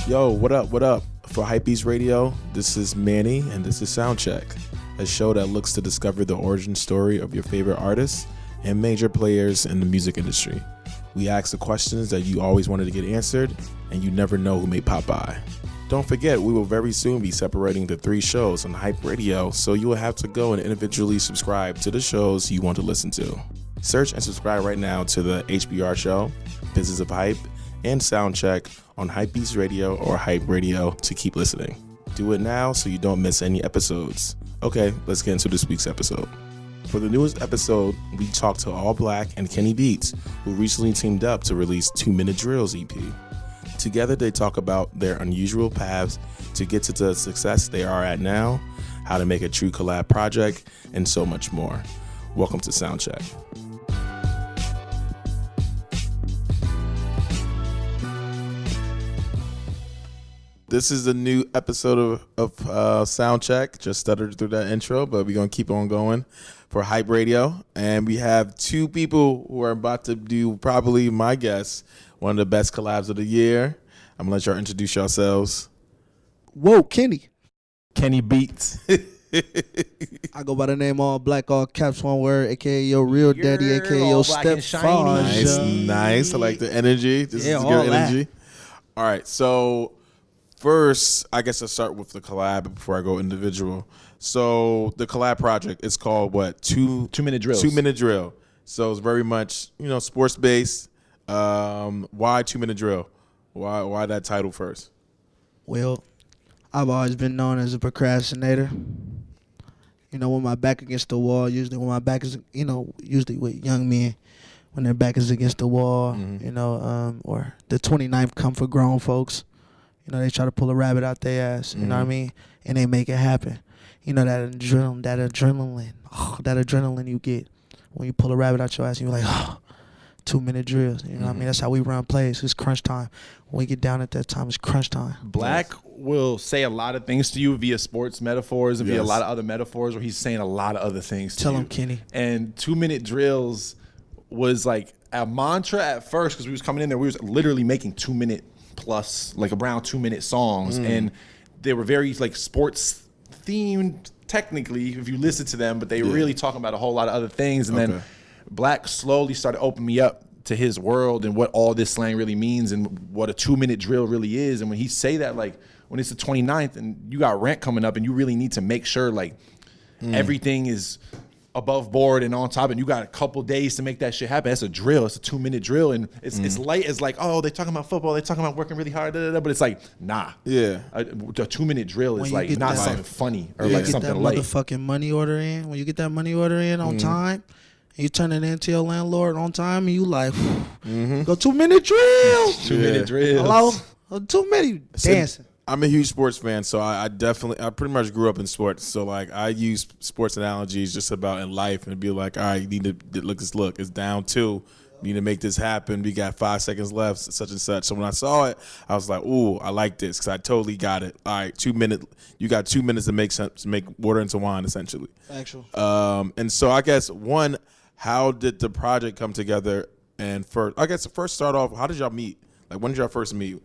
Yo, what up, what up? For HYPEBEAST Radio, this is Manny, and this is Soundcheck, a show that looks to discover the origin story of your favorite artists and major players in the music industry. We ask the questions that you always wanted to get answered, and you never know who may pop by. Don't forget, we will very soon be separating the 3 shows on Hype Radio, so you will have to go and individually subscribe to the shows you want to listen to. Search and subscribe right now to the HBR show, Business of Hype, and Soundcheck on HYPEBEAST Radio or Hype Radio to keep listening. Do it now so you don't miss any episodes. Okay, let's get into this week's episode. For the newest episode, we talked to ALLBLACK and Kenny Beats, who recently teamed up to release 2-Minute Drills EP. Together, they talk about their unusual paths to get to the success they are at now, how to make a true collab project, and so much more. Welcome to Soundcheck. This is a new episode of Soundcheck. Just stuttered through that intro, but we're going to keep on going for Hype Radio. And we have 2 people who are about to do probably, my guess, one of the best collabs of the year. I'm going to let y'all introduce yourselves. Whoa, Kenny. Kenny Beats. I go by the name ALLBLACK, all caps, one word, a.k.a. your real daddy, a.k.a. your stepfather. Nice. I like the energy. This is good energy. All right, so first, I guess I'll start with the collab before I go individual. So the collab project is called what? 2-Minute Drills. 2-Minute Drill. So it's very much, sports based. Why 2-Minute Drill? Why that title first? Well, I've always been known as a procrastinator. When my back against the wall, usually when my back is, usually with young men, when their back is against the wall, or the 29th come for grown folks. They try to pull a rabbit out their ass, you know what I mean? And they make it happen. That adrenaline you get when you pull a rabbit out your ass and you're like, 2-minute drills. You know what I mean? That's how we run plays. It's crunch time. When we get down at that time, it's crunch time. Black will say a lot of things to you via sports metaphors and via a lot of other metaphors where he's saying a lot of other things to you. Tell him, Kenny. And 2-Minute Drills was like a mantra at first because we was coming in there. We was literally making 2-minute plus, like around 2-minute songs. And they were very like sports themed technically if you listen to them, but they really talking about a whole lot of other things. And then Black slowly started opening me up to his world and what all this slang really means and what a 2-minute drill really is. And when he say that, like when it's the 29th and you got rent coming up and you really need to make sure like everything is above board and on top and you got a couple days to make that shit happen, that's a drill. It's a 2-minute drill. And it's light as like, oh, they're talking about football, they're talking about working really hard, but it's like, nah. Yeah. A 2-minute drill is like not something funny or like something light. When you get that motherfucking money order in, on time, and you turn it into your landlord on time, and you like, go 2-minute drill. 2-minute drill. Hello? 2-minute dancing. I'm a huge sports fan, so I pretty much grew up in sports. So like I use sports analogies just about in life and be like, all right, you need to look, it's down 2. We need to make this happen. We got 5 seconds left, such and such. So when I saw it, I was like, ooh, I like this because I totally got it. All right, 2 minutes. You got 2 minutes to make water into wine, essentially. Actual. And so I guess one, how did the project come together? And first start off, how did y'all meet? Like when did y'all first meet?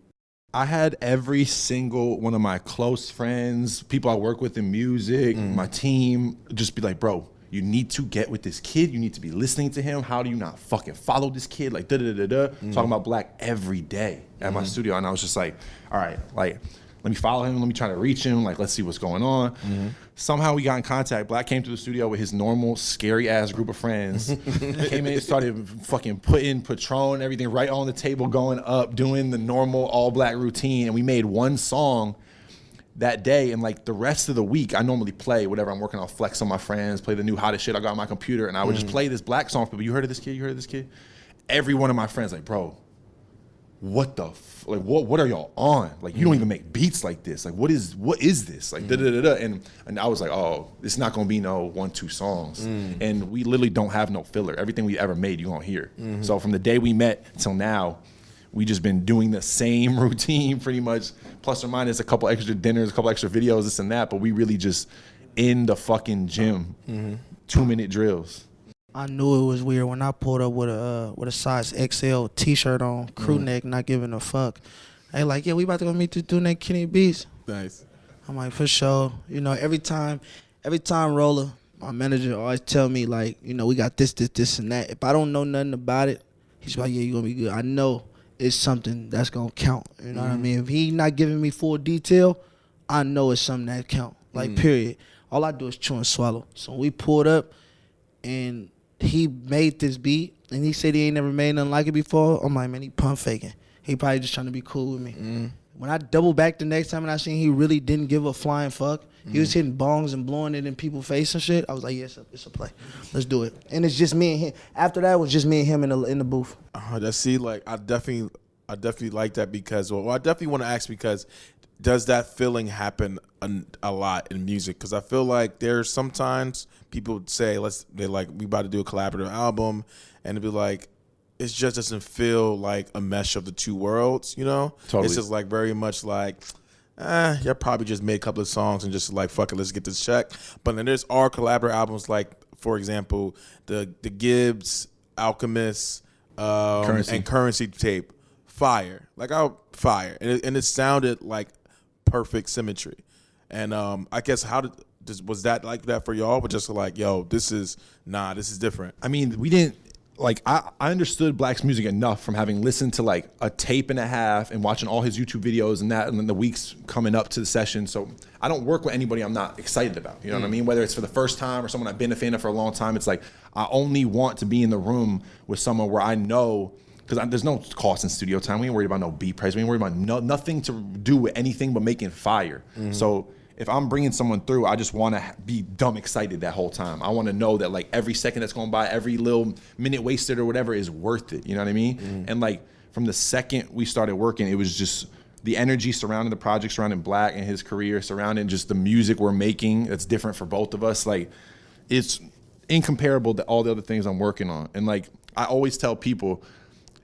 I had every single one of my close friends, people I work with in music, my team, just be like, bro, you need to get with this kid. You need to be listening to him. How do you not fucking follow this kid? Like, Talking about Black every day at my studio. And I was just like, all right, like, let me follow him. Let me try to reach him. Like, let's see what's going on. Somehow we got in contact. Black came to the studio with his normal scary-ass group of friends. Came in and started fucking putting Patron, everything right on the table, going up, doing the normal all-Black routine. And we made one song that day. And, like, the rest of the week, I normally play whatever I'm working on, flex on my friends, play the new hottest shit I got on my computer. And I would just play this Black song for people. You heard of this kid? You heard of this kid? Every one of my friends, like, bro, what the what are y'all on? Like, you don't even make beats like this. Like, what is this? Like, And I was like, oh, it's not gonna be no 1-2 songs. And we literally don't have no filler. Everything we ever made, you gonna hear. So from the day we met till now, we just been doing the same routine pretty much, plus or minus a couple extra dinners, a couple extra videos, this and that. But we really just in the fucking gym, 2-minute drills. I knew it was weird when I pulled up with a size XL T-shirt on, crew neck, not giving a fuck. They like, yeah, we about to go meet this dude named Kenny Beats. Nice. I'm like, for sure. You know, every time Roller, my manager always tell me like, you know, we got this, and that. If I don't know nothing about it, he's like, yeah, you gonna be good. I know it's something that's gonna count. You know what I mean? If he not giving me full detail, I know it's something that count. Like, period. All I do is chew and swallow. So we pulled up, and he made this beat, and he said he ain't never made nothing like it before. I'm like, man, he pump faking. He probably just trying to be cool with me. When I double back the next time and I seen he really didn't give a flying fuck, he was hitting bongs and blowing it in people's face and shit, I was like, yeah, it's a play. Let's do it. And it's just me and him. After that, it was just me and him in the booth. Like, I definitely like that because, well, I definitely want to ask because does that feeling happen a lot in music? Because I feel like there's sometimes people say, they're like, we about to do a collaborative album, and it'd be like, it just doesn't feel like a mesh of the two worlds, you know? Totally. It's just like very much like, y'all probably just made a couple of songs and just like, fuck it, let's get this check. But then there's our collaborative albums like, for example, the Gibbs, Alchemist, and Currency tape. Fire. Like, fire. And it sounded like perfect symmetry. And I guess was that like that for y'all? But just like, yo, this is different. I mean, we didn't, like, I understood Black's music enough from having listened to like a tape and a half and watching all his YouTube videos and then the weeks coming up to the session. So I don't work with anybody I'm not excited about. You know what I mean? Whether it's for the first time or someone I've been a fan of for a long time, it's like I only want to be in the room with someone where I know, because there's no cost in studio time. We ain't worried about no beat price. We ain't worried about nothing to do with anything but making fire. So if I'm bringing someone through, I just want to be dumb excited that whole time. I want to know that like every second that's going by, every little minute wasted or whatever is worth it. You know what I mean? And like from the second we started working, it was just the energy surrounding the project, surrounding Black and his career, surrounding just the music we're making that's different for both of us. Like, it's incomparable to all the other things I'm working on. And like, I always tell people,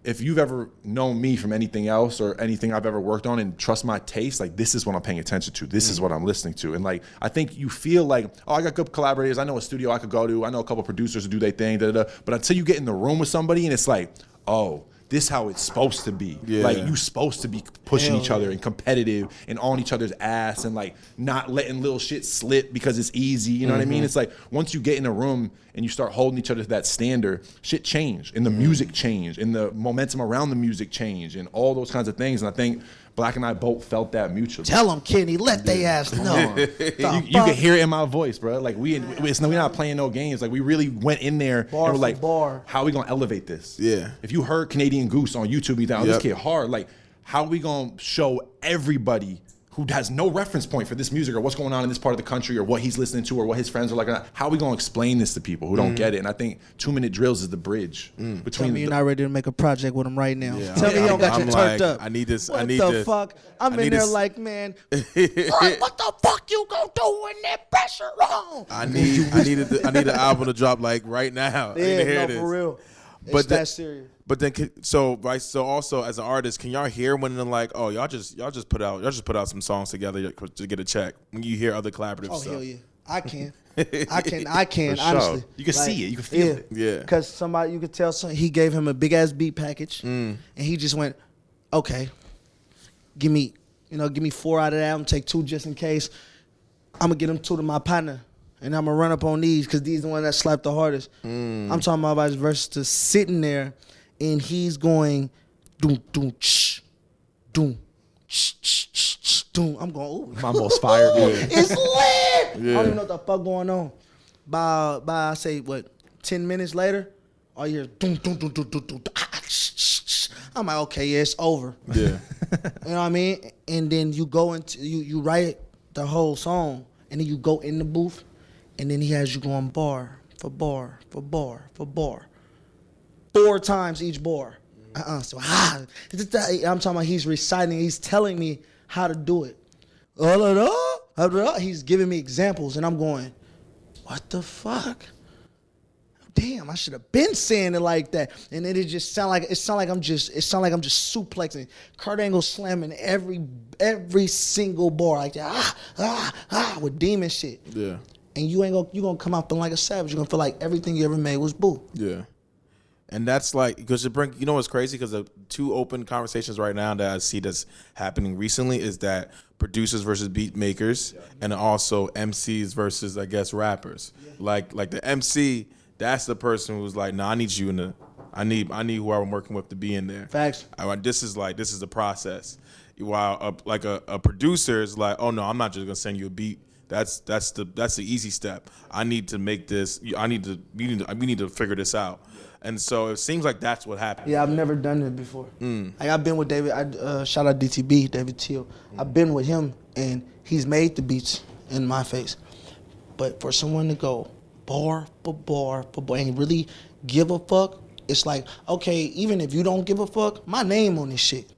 if you've ever known me from anything else or anything I've ever worked on and trust my taste, like, this is what I'm paying attention to. This is what I'm listening to. And like, I think you feel like, oh, I got good collaborators. I know a studio I could go to. I know a couple producers who do their thing. But until you get in the room with somebody and it's like, oh, this how it's supposed to be. Yeah. Like, you supposed to be pushing each other and competitive and on each other's ass and like not letting little shit slip because it's easy. You know what I mean? It's like, once you get in a room and you start holding each other to that standard, shit change and the music change and the momentum around the music change and all those kinds of things. And I think Black and I both felt that mutually. Tell them, Kenny, let they ass know. You can hear it in my voice, bro. Like, we're not playing no games. Like, we really went in there and were like, how are we gonna elevate this? Yeah. If you heard Canadian Goose on YouTube, you think, oh, this kid hard. Like, how are we gonna show everybody who has no reference point for this music or what's going on in this part of the country or what he's listening to or what his friends are like, how are we gonna explain this to people who don't get it? And I think 2 Minute Drills is the bridge between. Tell me you're not ready to make a project with him right now. Yeah. Tell me you don't got you turned up. I need this. What I need the this. fuck? I'm in there like, man, what the fuck you gonna do when that pressure on? I need the album to drop like right now. I need to hear this. For real. But It's that serious. But then, so also as an artist, can y'all hear when they're like, oh, y'all just put out some songs together to get a check? When you hear other collaborative stuff. Oh, hell yeah. I can. I can, honestly. You can see it. You can feel it. Yeah. Because somebody, you could tell he gave him a big-ass beat package, and he just went, okay, give me 4 out of that. I'm going to take 2 just in case. I'm going to get them 2 to my partner. And I'm going to run up on these because these are the ones that slap the hardest. I'm talking about his verses to sitting there and he's going doom, doom, shh, doom, shh, shh, shh, shh, doom. I'm going, ooh. Mambo's fire. It's lit. Yeah. I don't even know what the fuck going on. By I say, 10 minutes later, all you hear doom, doom, doom, doom, doom, doom, shh, shh, shh. I'm like, okay, yeah, it's over. Yeah. You know what I mean? And then you go into, you write the whole song and then you go in the booth. And then he has you going bar for bar for bar for bar. 4 times each bar. So I'm talking about he's reciting, he's telling me how to do it. He's giving me examples and I'm going, what the fuck? Damn, I should have been saying it like that. And then it just sound like I'm just suplexing. Kurt Angle slamming every single bar like that. With demon shit. Yeah. And you gonna come out feeling like a savage. You're gonna feel like everything you ever made was boo. Yeah. And that's like, because you know what's crazy? Because the two open conversations right now that I see that's happening recently is that producers versus beat makers, and also MCs versus, I guess, rappers. Like the MC, that's the person who's like, no, I need you in the, I need whoever I'm working with to be in there. Facts. This is the process. While a producer is like, oh no, I'm not just gonna send you a beat. That's the easy step. I need to make this. We need to figure this out. And so it seems like that's what happened. Yeah, I've never done it before. Like I've been with David. Shout out DTB, David Teal. I've been with him, and he's made the beats in my face. But for someone to go bar for bar for bar and really give a fuck, it's like, okay, even if you don't give a fuck, my name on this shit.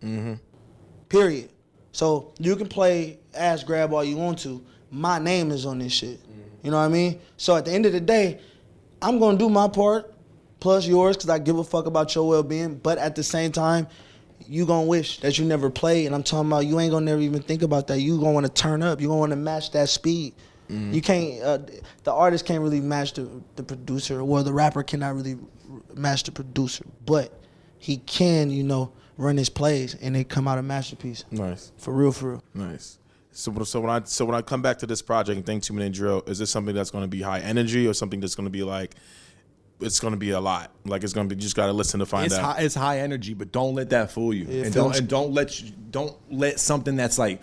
Period. So you can play ass grab all you want to. My name is on this shit. You know what I mean? So at the end of the day, I'm gonna do my part, plus yours, because I give a fuck about your well-being. But at the same time, you gonna wish that you never played. And I'm talking about you ain't gonna never even think about that. You gonna wanna turn up. You gonna wanna match that speed. You can't, the artist can't really match the producer, or the rapper cannot really match the producer. But he can, you know, run his plays and they come out a masterpiece. Nice. For real. Nice. So when I come back to this project and think 2 Minute Drill, is this something that's going to be high energy or something that's going to be like, it's going to be a lot? Like it's going to be, you just got to listen to find out. It's high energy, but don't let that fool you. Yeah, And don't let something that's like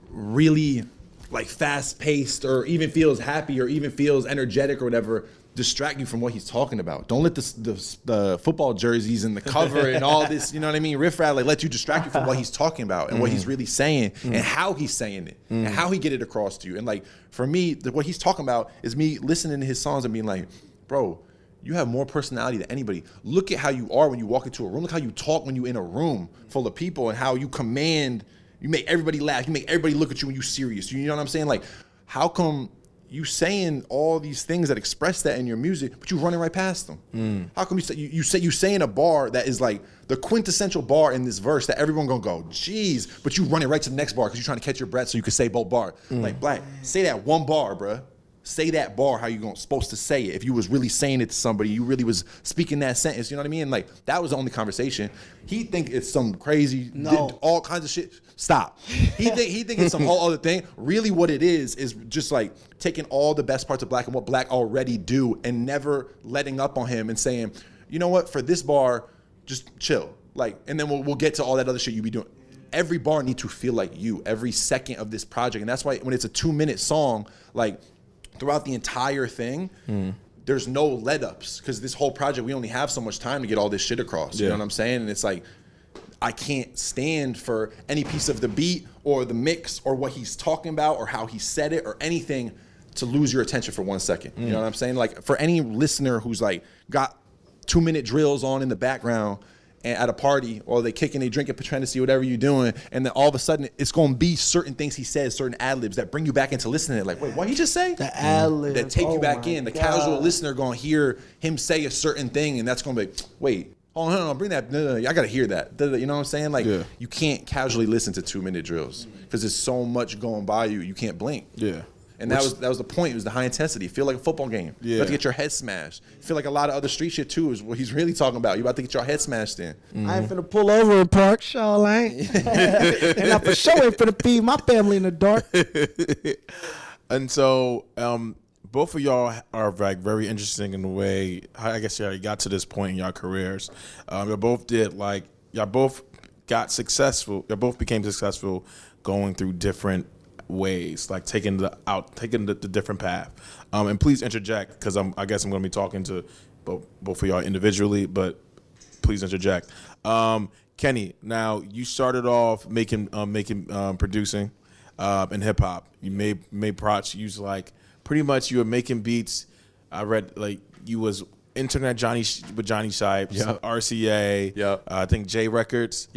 really like fast paced or even feels happy or even feels energetic or whatever distract you from what he's talking about. Don't let the football jerseys and the cover and all this, you know what I mean, riffraff, like let you distract you from what he's talking about and what he's really saying and how he's saying it and how he get it across to you. And like for me, what he's talking about is me listening to his songs and being like, bro, you have more personality than anybody. Look at how you are when you walk into a room. Look how you talk when you're in a room full of people and how you command, you make everybody laugh, you make everybody look at you when you're serious. You know what I'm saying? Like, how come you saying all these things that express that in your music, but you running right past them? How come you saying a bar that is like the quintessential bar in this verse that everyone gonna go, geez, but you running right to the next bar because you're trying to catch your breath so you can say both bars. Like, Black, say that one bar, bruh. Say that bar how you supposed to say it. If you was really saying it to somebody, you really was speaking that sentence, you know what I mean? Like, that was the only conversation. He think it's some crazy, all kinds of shit. Stop. He think it's some whole other thing. Really what it is just like taking all the best parts of Black and what Black already do and never letting up on him and saying, you know what, for this bar, just chill. Like, and then we'll get to all that other shit you be doing. Every bar need to feel like you, every second of this project. And that's why when it's a 2-minute song, like, throughout the entire thing, there's no let-ups because this whole project, we only have so much time to get all this shit across. You know what I'm saying? And it's like, I can't stand for any piece of the beat or the mix or what he's talking about or how he said it or anything to lose your attention for 1 second. You know what I'm saying? Like, for any listener who's like got 2-minute drills on in the background and at a party, or they kicking, they drinking Patrendi, whatever you're doing, and then all of a sudden it's gonna be certain things he says, certain ad-libs that bring you back into listening to it. Like, wait, what he just say? The ad-libs. That take you back in. The casual listener gonna hear him say a certain thing, and that's gonna be, wait, oh, no, bring that, no, I gotta hear that. You know what I'm saying? Like, you can't casually listen to 2-minute drills because there's so much going by you can't blink. And that was the point. It was the high intensity. Feel like a football game. You about to get your head smashed. Feel like a lot of other street shit too is what he's really talking about. You about to get your head smashed in. I ain't finna pull over and park, sure ain't. And I for sure ain't finna feed my family in the dark. And so, both of y'all are like very interesting in the way, I guess y'all got to this point in your careers. You both did like, y'all both got successful. Y'all both became successful going through different ways, like taking the different path. And please interject because I guess I'm going to be talking to both of y'all individually, but please interject. Kenny, now you started off producing in hip hop. You made props. You was like pretty much you were making beats. I read like you was internet Johnny Shipes, RCA, I think J Records.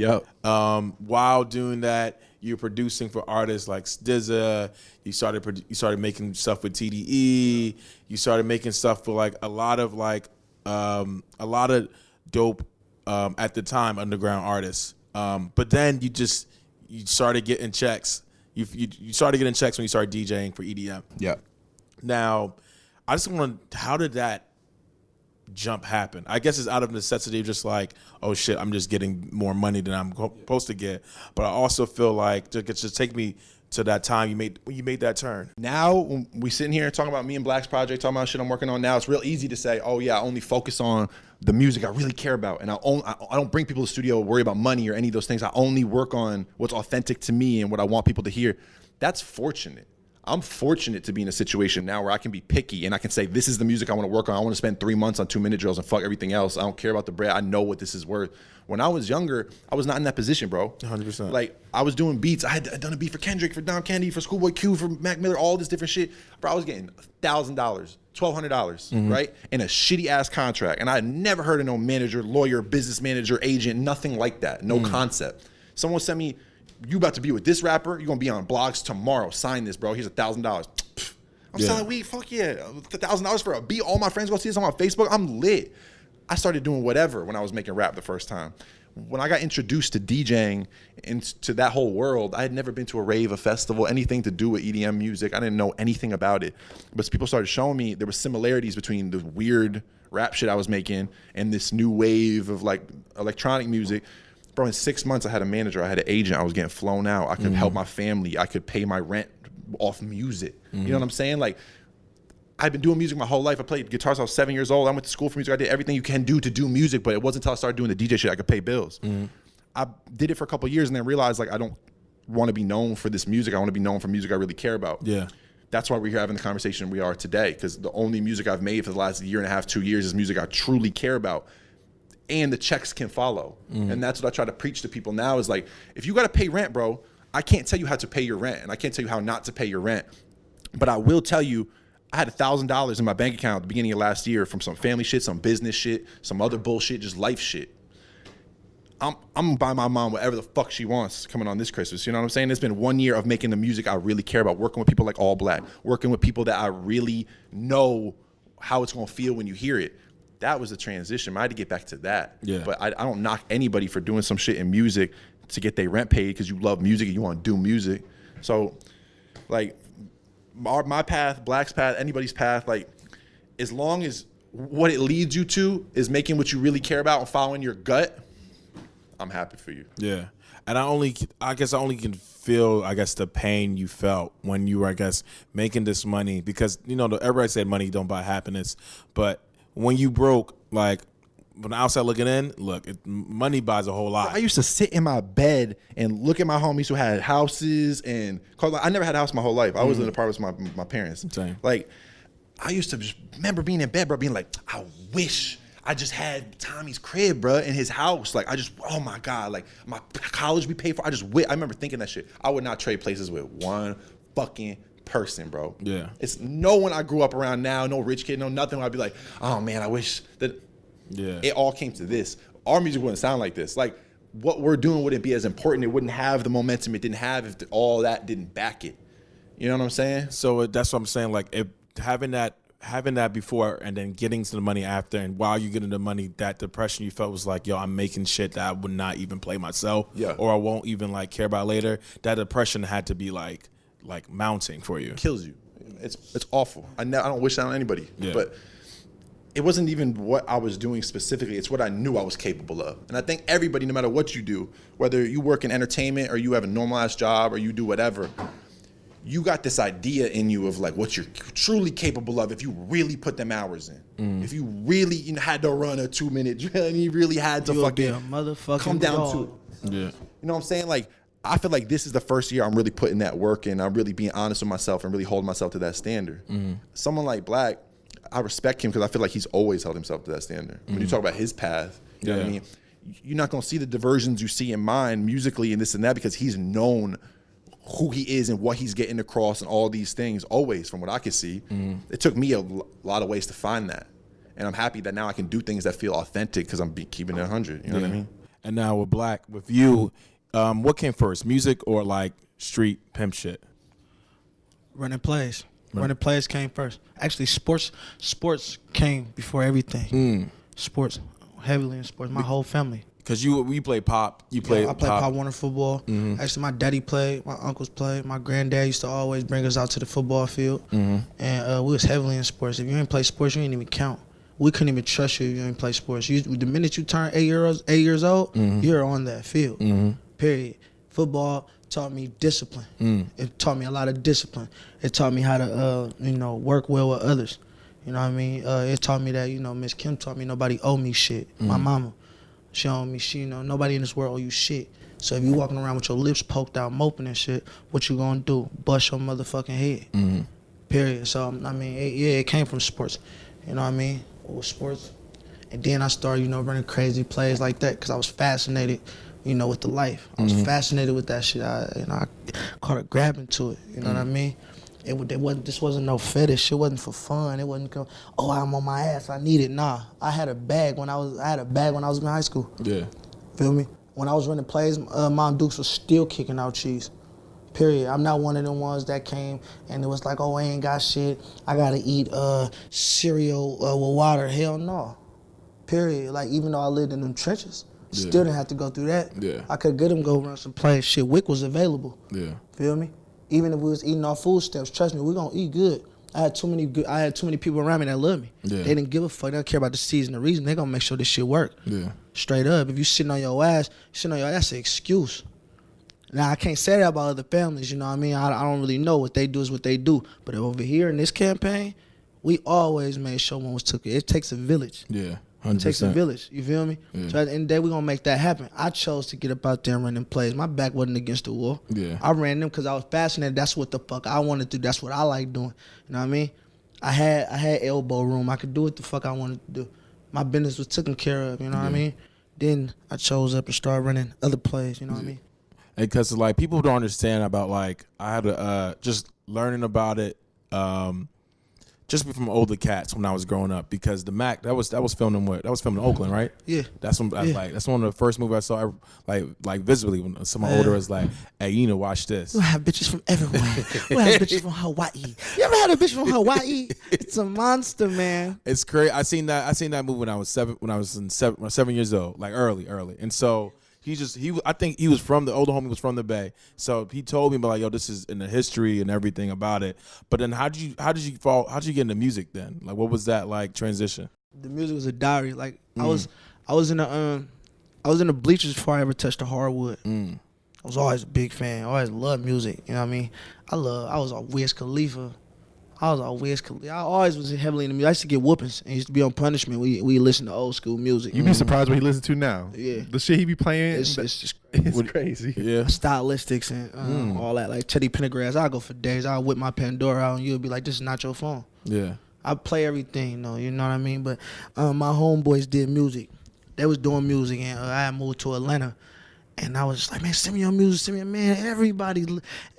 While doing that, you're producing for artists like SZA. You started making stuff with TDE. You started making stuff for like a lot of dope at the time underground artists. But then you started getting checks. You started getting checks when you started DJing for EDM. Now, I just want to, how did that jump happen? I guess it's out of necessity, just like, oh shit, I'm just getting more money than I'm supposed to get. But I also feel like just take me to that time when you made that turn. Now, when we sitting here talking about me and Black's project, talking about shit I'm working on now, it's real easy to say, oh yeah, I only focus on the music I really care about, and I don't bring people to the studio worry about money or any of those things. I only work on what's authentic to me and what I want people to hear. That's fortunate. I'm fortunate to be in a situation now where I can be picky and I can say, this is the music I want to work on. I want to spend 3 months on 2-minute drills and fuck everything else. I don't care about the bread. I know what this is worth. When I was younger, I was not in that position, bro. 100%. Like, I was doing beats. I had done a beat for Kendrick, for Dom Kennedy, for Schoolboy Q, for Mac Miller, all this different shit. Bro, I was getting $1,000, $1,200, right? In a shitty ass contract. And I had never heard of no manager, lawyer, business manager, agent, nothing like that. No concept. Someone sent me, you about to be with this rapper, you're gonna be on blogs tomorrow. Sign this, bro. Here's $1,000. I'm selling weed, fuck yeah. $1,000 for a beat. All my friends go see this on my Facebook. I'm lit. I started doing whatever when I was making rap the first time. When I got introduced to DJing and to that whole world, I had never been to a rave, a festival, anything to do with EDM music. I didn't know anything about it. But people started showing me there were similarities between the weird rap shit I was making and this new wave of like electronic music. Bro, in 6 months, I had a manager, I had an agent, I was getting flown out. I could help my family. I could pay my rent off music. You know what I'm saying? Like, I've been doing music my whole life. I played guitar since I was 7 years old. I went to school for music. I did everything you can do to do music, but it wasn't until I started doing the DJ shit I could pay bills. I did it for a couple of years and then realized, like, I don't want to be known for this music. I want to be known for music I really care about. Yeah. That's why we're here having the conversation we are today, because the only music I've made for the last 1.5 to 2 years is music I truly care about. And the checks can follow. And that's what I try to preach to people now is like, if you got to pay rent, bro, I can't tell you how to pay your rent and I can't tell you how not to pay your rent. But I will tell you, I had $1,000 in my bank account at the beginning of last year from some family shit, some business shit, some other bullshit, just life shit. I'm gonna buy my mom whatever the fuck she wants coming on this Christmas. You know what I'm saying? It's been 1 year of making the music I really care about, working with people like ALLBLACK, working with people that I really know how it's gonna feel when you hear it. That was the transition. I had to get back to that. Yeah. But I don't knock anybody for doing some shit in music to get their rent paid because you love music and you want to do music. So, like, my path, Black's path, anybody's path, like, as long as what it leads you to is making what you really care about and following your gut, I'm happy for you. Yeah. And I guess I only can feel, the pain you felt when you were, making this money because, everybody said money don't buy happiness, but when you broke, like, from the outside looking in, look, money buys a whole lot. I used to sit in my bed and look at my homies who had houses and I never had a house my whole life. I was in apartments with my parents. Same. Like, I used to just remember being in bed, bro, being like, I wish I just had Tommy's crib, bro, in his house. Like, oh my God, like my college we paid for. I remember thinking that shit. I would not trade places with one fucking person, bro. Yeah. It's no one I grew up around now, no rich kid, no nothing. I'd be like, oh man, I wish that it all came to this. Our music wouldn't sound like this. Like, what we're doing wouldn't be as important. It wouldn't have the momentum it didn't have if all that didn't back it. You know what I'm saying? So that's what I'm saying. Like, if having that before and then getting to the money after, and while you're getting the money, that depression you felt was like, yo, I'm making shit that I would not even play myself, or I won't even like care about later. That depression had to be like mounting for you. Kills you. It's awful. I don't wish that on anybody. Yeah. But it wasn't even what I was doing specifically. It's what I knew I was capable of. And I think everybody, no matter what you do, whether you work in entertainment or you have a normalized job or you do whatever, you got this idea in you of like what you're truly capable of if you really put them hours in. If you really had to run a 2-minute drill and you really had to fucking a motherfucking come down dog. to it. Yeah. You know what I'm saying? Like, I feel like this is the first year I'm really putting that work in. I'm really being honest with myself and really holding myself to that standard. Someone like Black, I respect him because I feel like he's always held himself to that standard. When you talk about his path, you know what I mean? You're not going to see the diversions you see in mine musically and this and that because he's known who he is and what he's getting across and all these things always from what I can see. It took me a lot of ways to find that. And I'm happy that now I can do things that feel authentic because I'm keeping it 100. You know what I mean? And now with Black, with you, what came first, music or like street pimp shit? Running plays. Running plays came first. Actually, sports came before everything. Sports, heavily in sports. My whole family. Cause we play pop. I played Pop Warner football. Actually, my daddy played. My uncles played. My granddad used to always bring us out to the football field, and we was heavily in sports. If you ain't play sports, you ain't even count. we couldn't even trust you if you didn't play sports. The minute you turn 8 years old, you're on that field. Period. Football taught me discipline. It taught me a lot of discipline. It taught me how to, work well with others. You know what I mean? It taught me that, Miss Kim taught me nobody owe me shit. My mama, she owe me shit. Nobody in this world owe you shit. So if you walking around with your lips poked out, moping and shit, what you gonna do? Bust your motherfucking head. Period. So, it came from sports. You know what I mean? With sports. And then I started, running crazy plays like that because I was fascinated, with the life. I was fascinated with that shit. I caught a grabbing to it. You know what I mean? This wasn't no fetish. It wasn't for fun. It wasn't I'm on my ass. I need it. Nah. I had a bag when I was in high school. Yeah. Feel me? When I was running plays, Mom Dukes was still kicking out cheese. Period. I'm not one of them ones that came and it was like, I ain't got shit. I gotta eat cereal with water. Hell no. Period. Like, even though I lived in them trenches, still didn't have to go through that. Yeah. I could get them go run some plays. Shit, WIC was available. Yeah. Feel me? Even if we was eating our food stamps, trust me, we gonna eat good. I had too many people around me that loved me. Yeah. They didn't give a fuck. They don't care about the season, the reason. They gonna make sure this shit work. Yeah. Straight up. If you sitting on your ass, that's an excuse. Now, I can't say that about other families, you know what I mean? I don't really know. What they do is what they do. But over here in this campaign, we always made sure one was took it. It takes a village. Yeah, 100%. It takes a village, you feel me? Yeah. So at the end of the day, we're going to make that happen. I chose to get up out there and run them plays. My back wasn't against the wall. Yeah. I ran them because I was fascinated. That's what the fuck I wanted to do. That's what I like doing. You know what I mean? I had elbow room. I could do what the fuck I wanted to do. My business was taken care of, you know what I mean? Then I chose up and started running other plays, you know what I mean? Because like people don't understand about like I had to just learning about it just from older cats when I was growing up because the Mac that was filmed in Oakland, right? Yeah. That's when that's one of the first movies I saw like visibly when someone older was like, hey, watch this. We have bitches from everywhere. We have bitches from Hawaii. You ever had a bitch from Hawaii? It's a monster, man. It's crazy. I seen that movie when I was 7 years old, like early, and so. I think he was from the older homie was from the Bay, so he told me about like, yo, this is in the history and everything about it. But then how did you get into music then? Like, what was that like transition? The music was a diary. Like I was in the bleachers before I ever touched the hardwood. I was always a big fan. I always loved music. You know what I mean? I was on Wiz Khalifa. I always was heavily into music. I used to get whoopings and used to be on punishment. We listen to old school music. You'd be surprised what he listens to now. Yeah. The shit he be playing, it's crazy. Yeah. Stylistics and all that. Like Teddy Pendergrass, I'll go for days. I'll whip my Pandora out and you'll be like, this is not your phone. Yeah. I play everything though, you know what I mean? But my homeboys did music. They was doing music and I had moved to Atlanta. And I was just like, man, send me your music, man. Everybody,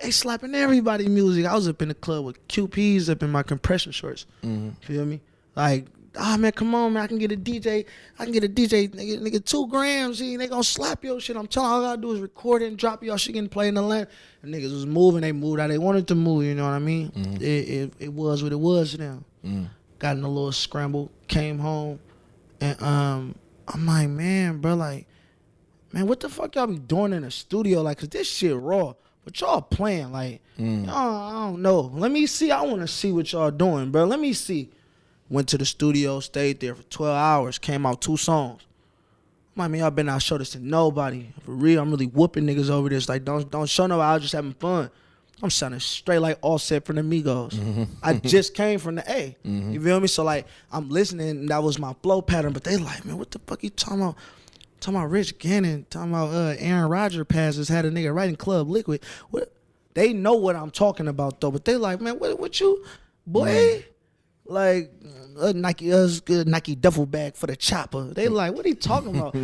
they slapping everybody music. I was up in the club with QPs up in my compression shorts. Feel me? Like, man, come on, man. I can get a DJ, nigga, 2 grams. They gonna slap your shit. I'm telling you, all I gotta do is record it and drop y'all shit and play in the land. And niggas was moving. They moved how they wanted to move, you know what I mean? It was what it was now. Got in a little scramble, came home, and I'm like, man, bro, like, man, what the fuck y'all be doing in the studio? Like, cause this shit raw. But y'all playing, like, I don't know. Let me see. I want to see what y'all doing, bro. Let me see. Went to the studio, stayed there for 12 hours, came out 2 songs. I'm like, man, y'all better not show this to nobody. For real, I'm really whooping niggas over this. Like, don't show nobody. I was just having fun. I'm sounding straight like Offset from the Migos. I just came from the A. You feel me? So, like, I'm listening, and that was my flow pattern. But they like, man, what the fuck you talking about? Talking about Rich Gannon, talking about Aaron Rodgers passes, had a nigga writing Club Liquid. What? They know what I'm talking about though, but they like, man, what you, boy? Like Nike duffel bag for the chopper. They like, what are you talking about?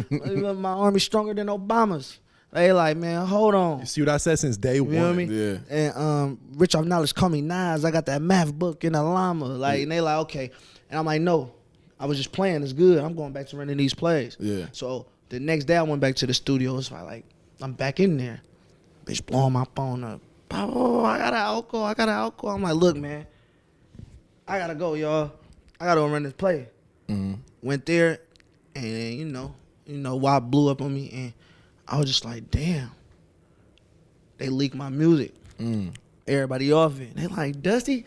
My army stronger than Obama's. They like, man, hold on. You see what I said since day one? You know what I mean? Yeah. And Rich off knowledge call me Nas. I got that math book in the llama. Like, and they like, okay. And I'm like, no, I was just playing. It's good. I'm going back to running these plays. Yeah. So the next day I went back to the studio. It's like, I'm back in there. Bitch blowing my phone up. Oh, I got an alcohol. I'm like, look, man, I gotta go, y'all. I gotta go run this play. Went there, and you know, why blew up on me, and I was just like, damn. They leaked my music. everybody off it. They like, Dusty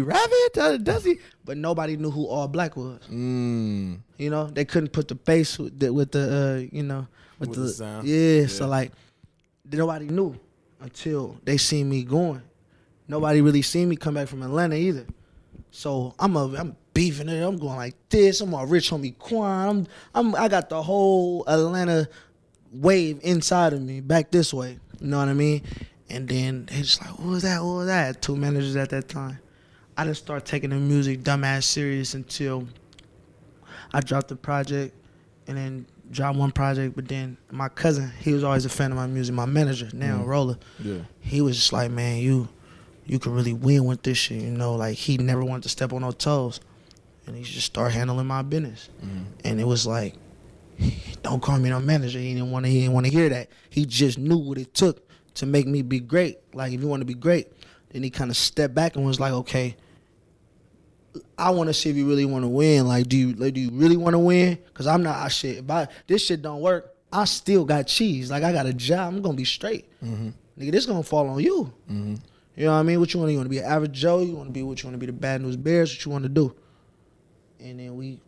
Rabbit, Dusty. But nobody knew who All Black was. You know, they couldn't put the bass with the you know, with the sound. Yeah, so like, nobody knew until they seen me going. Nobody really seen me come back from Atlanta either. So I'm beefing it. I'm going like this. I'm all Rich Homie Quan. I got the whole Atlanta wave inside of me back this way. You know what I mean? And then they just like, what was that? What was that? 2 managers at that time. I didn't start taking the music dumbass serious until I dropped the project and then dropped one project. But then my cousin, he was always a fan of my music. My manager, now Roller, he was just like, man, you can really win with this shit, you know? Like, he never wanted to step on no toes. And he just started handling my business. And it was like, don't call me no manager. He didn't want to hear that. He just knew what it took to make me be great. Like, if you want to be great, then he kind of stepped back and was like, okay, I want to see if you really want to win. Like, do you really want to win? Because I'm not, if this shit don't work, I still got cheese. Like, I got a job. I'm going to be straight. Nigga, this going to fall on you. You know what I mean? What you want? You want to be an average Joe? You want to be the Bad News Bears? What you want to do? And then we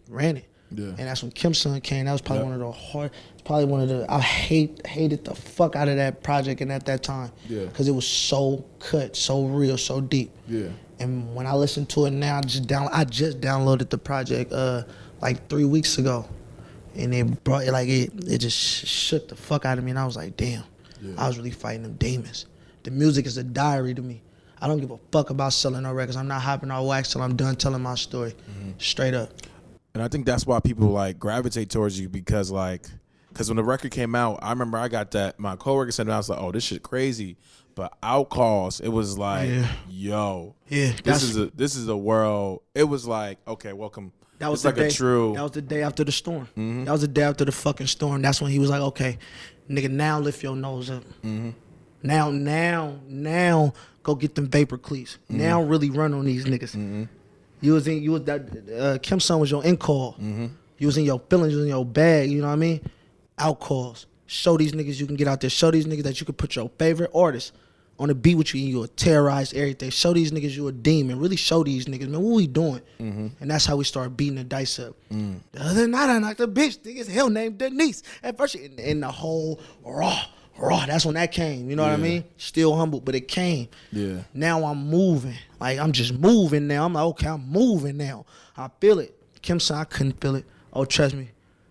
ran it. Yeah. And that's when Kim's son came. That was probably one of the hard. Probably one of the. I hated the fuck out of that project and at that time. Yeah. Because it was so cut, so real, so deep. Yeah. And when I listen to it now, I just downloaded the project like 3 weeks ago, and it brought it like it just shook the fuck out of me, and I was like, damn, I was really fighting them demons. The music is a diary to me. I don't give a fuck about selling no records. I'm not hopping on wax till I'm done telling my story, straight up. And I think that's why people like gravitate towards you because when the record came out, I remember I got that, my coworker said, I was like, oh, this shit crazy. But Outcalls, it was like, yo, this is a world. It was like, okay, welcome. That was That was the day after the storm. That was the day after the fucking storm. That's when he was like, okay, nigga, now lift your nose up. Now, go get them vapor cleats. Now really run on these niggas. Kim's son was your in call. You was in your feelings, you was in your bag, you know what I mean? Outcalls. Show these niggas you can get out there. Show these niggas that you can put your favorite artist on the beat with you and you'll terrorize everything. Show these niggas you a demon. Really show these niggas, man, what we doing? And that's how we start beating the dice up. The other night I knocked a bitch, niggas hell named Denise. At first, in the whole raw, that's when that came, you know what I mean? Still humble, but it came. Yeah. Now I'm moving. Like, I'm just moving now. I'm like, okay, I'm moving now. I feel it. Kim said I couldn't feel it. Oh, trust me.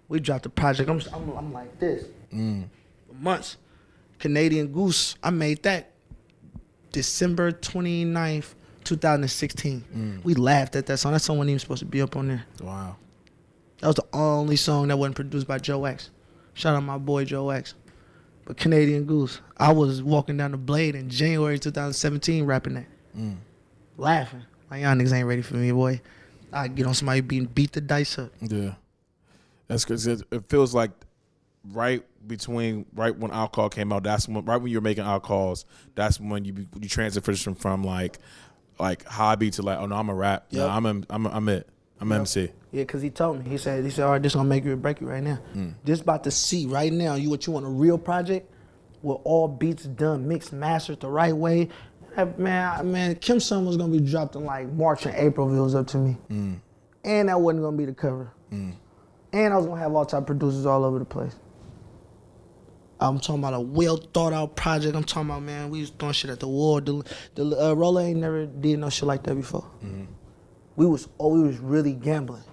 We dropped the project. I'm like this. For months. Canadian Goose, I made that December 29th, 2016. We laughed at that song. That song wasn't even supposed to be up on there. Wow. That was the only song that wasn't produced by Joe X. Shout out my boy Joe X. But Canadian Goose, I was walking down the Blade in January 2017 rapping that. Laughing. Like, y'all niggas ain't ready for me, boy. I get on somebody beat the dice up. Yeah. That's because it feels like right when Outcall came out, that's when, right when you were making Outcalls, that's when you transition from like hobby to like, oh no, I'm a rap. Yep. No, I'm it. I'm MC. Yeah, because he told me. He said, all right, this gonna make you or break you right now. This about to see right now, what you want, a real project with all beats done, mixed, mastered the right way. Man, Kim's son was gonna be dropped in like March and April if it was up to me. And that wasn't gonna be the cover. And I was gonna have all type producers all over the place. I'm talking about a well thought out project. I'm talking about, man, we was throwing shit at the wall. The Roller ain't never did no shit like that before. We was really gambling.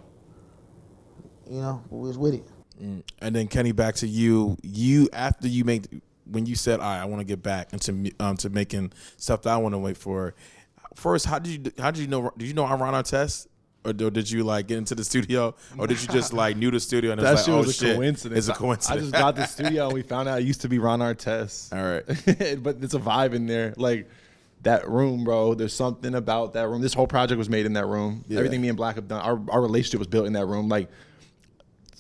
You know, but we was with it. And then Kenny, back to you. After you made, when you said, all right, I want to get back into to making stuff that I want to wait for. First, how did you know? Did you know I run our test? Or did you like get into the studio, or did you just like knew the studio and it was like, oh shit, coincidence. It's a coincidence. I just got the studio and we found out it used to be Ron Artest. All right, but it's a vibe in there. Like that room, bro. There's something about that room. This whole project was made in that room. Yeah. Everything me and Black have done, our relationship was built in that room. Like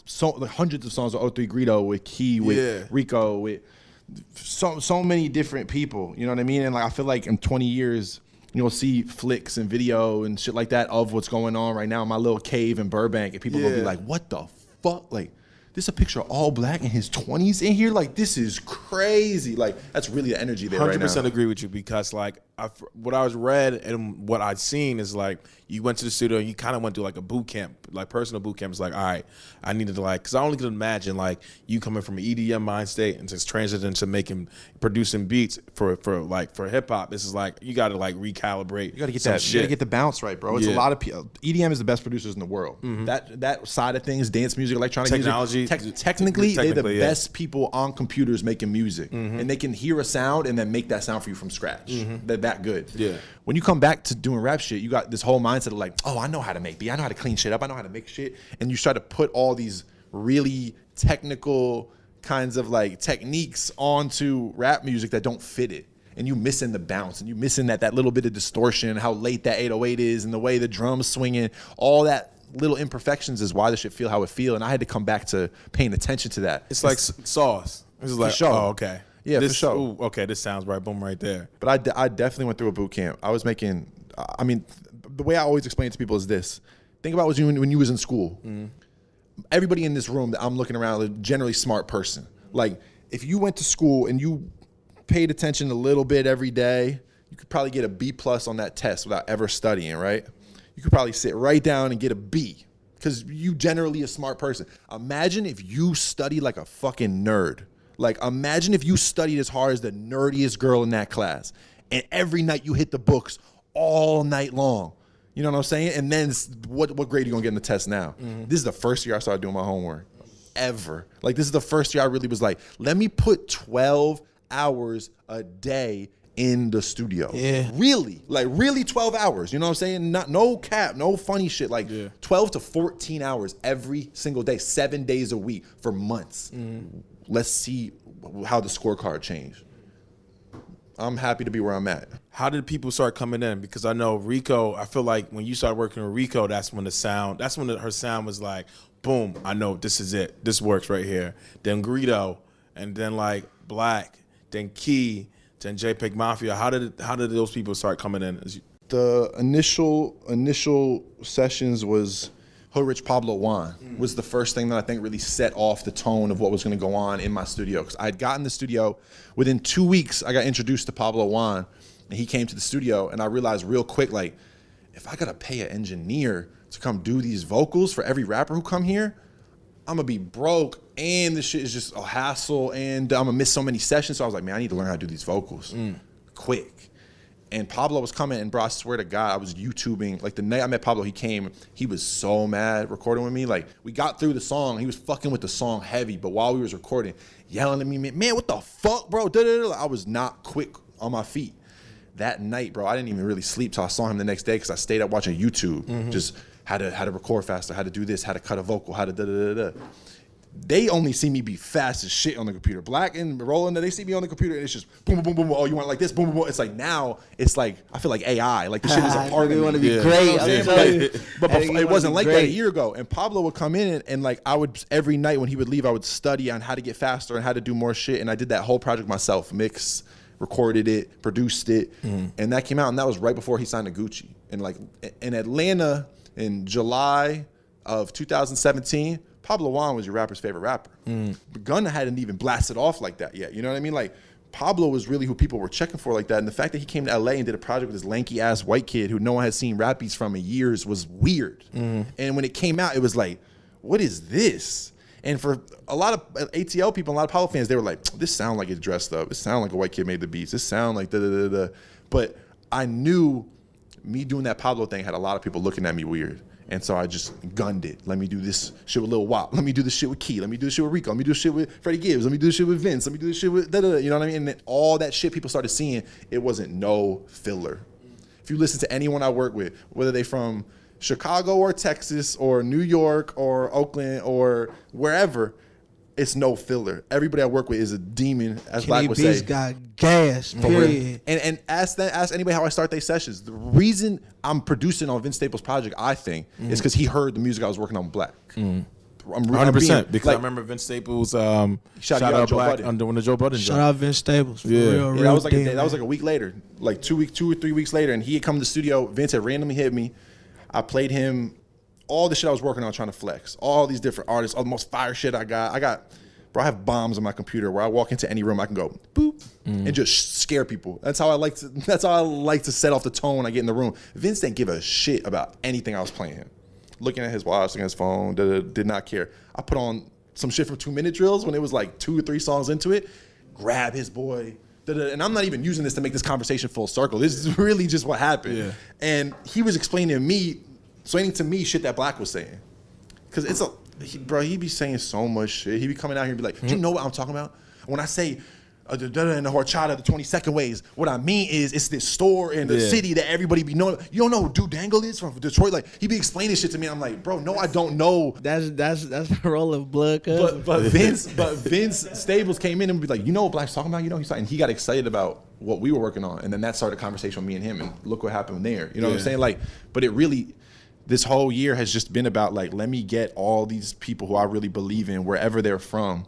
hundreds of songs with O3 Greedo, with Key, with Rico, with so many different people. You know what I mean? And like I feel like in 20 years. You'll see flicks and video and shit like that of what's going on right now in my little cave in Burbank, and people will be like, "What the fuck?" Like, There's a picture of All Black in his 20s in here. Like, this is crazy. Like, that's really the energy there right now. 100% agree with you because, like, what I was read and what I'd seen is, like, you went to the studio and you kind of went through, like, a boot camp, like, personal boot camp. It's like, all right, I needed to, like, because I only could imagine, like, you coming from an EDM mind state and just transitioning to producing beats for hip-hop. This is, like, you got to, like, recalibrate. You got to get some that. shit. You got to get the bounce right, bro. It's a lot of people. EDM is the best producers in the world. That side of things, dance music, electronic Technology. music. Technically, they're the yeah. best people on computers making music. And they can hear a sound and then make that sound for you from scratch. They're that good. Yeah. When you come back to doing rap shit, you got this whole mindset of like, oh, I know how to make beat. I know how to clean shit up. I know how to make shit. And you start to put all these really technical kinds of like techniques onto rap music that don't fit it. And you missing the bounce, and you missing that little bit of distortion, how late that 808 is, and the way the drums swinging, all that little imperfections is why the shit feel how it feel. And I had to come back to paying attention to that. It's like sauce. It's like, sure. oh, okay. Yeah, this, for sure. Ooh, okay, this sounds right. Boom, right there. But I definitely went through a boot camp. I was making, I mean, the way I always explain it to people is this. Think about when you was in school. Everybody in this room that I'm looking around, a generally smart person. Like, if you went to school and you paid attention a little bit every day, you could probably get a B+ on that test without ever studying, right? You could probably sit right down and get a B because you generally a smart person. Imagine if you studied like a fucking nerd. Like, imagine if you studied as hard as the nerdiest girl in that class, and every night you hit the books all night long. You know what I'm saying? And then what grade are you gonna get in the test now? This is the first year I started doing my homework ever. Like, this is the first year I really was like, let me put 12 hours a day in the studio. Yeah. Really, like really 12 hours. You know what I'm saying? No cap, no funny shit. Like 12 to 14 hours every single day, 7 days a week for months. Let's see how the scorecard changed. I'm happy to be where I'm at. How did people start coming in? Because I know Rico, I feel like when you started working with Rico, that's when her sound was like, boom, I know this is it. This works right here. Then Greedo, and then like Black, then Key, then JPEGMAFIA. How did those people start coming in? The initial sessions was Hood Rich Pablo Juan was the first thing that I think really set off the tone of what was going to go on in my studio. Because I had gotten the studio, within 2 weeks, I got introduced to Pablo Juan, and he came to the studio, and I realized real quick, like, if I got to pay an engineer to come do these vocals for every rapper who come here, I'm going to be broke, and this shit is just a hassle, and I'm going to miss so many sessions. So I was like, man, I need to learn how to do these vocals quick. And Pablo was coming, and bro, I swear to God, I was YouTubing. Like, the night I met Pablo, he came, he was so mad recording with me. Like, we got through the song, he was fucking with the song heavy, but while we was recording, yelling at me, man, what the fuck, bro? I was not quick on my feet. That night, bro, I didn't even really sleep till I saw him the next day because I stayed up watching YouTube. Just how to record faster, how to do this, how to cut a vocal, how to da-da-da-da. They only see me be fast as shit on the computer. Black and Roland, they see me on the computer and it's just boom, boom, boom, boom. Oh, you want it like this? Boom, boom, boom. It's like now, it's like, I feel like AI. Like, this shit is a part of me. We want to be great. But before, it wasn't like that a year ago. And Pablo would come in and like, I would, every night when he would leave, I would study on how to get faster and how to do more shit. And I did that whole project myself, mixed, recorded it, produced it. And that came out, and that was right before he signed to Gucci. And like in Atlanta in July of 2017, Pablo Juan was your rapper's favorite rapper. But Gunna hadn't even blasted off like that yet. You know what I mean? Like, Pablo was really who people were checking for like that. And the fact that he came to LA and did a project with this lanky ass white kid who no one had seen rap beats from in years was weird. And when it came out, it was like, what is this? And for a lot of ATL people, a lot of Pablo fans, they were like, this sound like it's dressed up. It sound like a white kid made the beats. This sound like da-da-da-da. But I knew me doing that Pablo thing had a lot of people looking at me weird. And so I just gunned it. Let me do this shit with Lil Wop. Let me do this shit with Key. Let me do this shit with Rico. Let me do this shit with Freddie Gibbs. Let me do this shit with Vince. Let me do this shit with da-da-da. You know what I mean? And then all that shit people started seeing, it wasn't no filler. If you listen to anyone I work with, whether they from Chicago or Texas or New York or Oakland or wherever, it's no filler. Everybody I work with is a demon, as Black would say. Kenny Beats got gas, period. And ask anybody how I start their sessions. The reason I'm producing on Vince Staples' project, I think, is because he heard the music I was working on with Black. 100%, because I remember Vince Staples shout out Black on the Joe Budden shout out Vince Staples. For Yeah. real, that was like a week later, like 2 or 3 weeks later, and he had come to the studio. Vince had randomly hit me. I played him all the shit I was working on trying to flex, all these different artists, all the most fire shit I got, bro, I have bombs on my computer where I walk into any room, I can go boop and just scare people. That's how I like to set off the tone when I get in the room. Vince didn't give a shit about anything I was playing. Looking at his watch, looking at his phone, did not care. I put on some shit from 2 Minute Drills when it was like 2 or 3 songs into it, grab his boy, and I'm not even using this to make this conversation full circle. This is really just what happened. Yeah. And he was explaining to me shit that Black was saying. Because he be saying so much shit. He be coming out here and be like, do you know what I'm talking about? When I say and the horchata the 22nd ways, what I mean is it's this store in the city that everybody be knowing. You don't know who Dude Dangle is from Detroit? Like, he be explaining shit to me. I'm like, bro, no, I don't know. That's the roll of blood. But Vince Stables came in and be like, you know what Black's talking about? You know, and he got excited about what we were working on. And then that started a conversation with me and him. And look what happened there. You know what I'm saying? Like, but it really, this whole year has just been about like, let me get all these people who I really believe in, wherever they're from.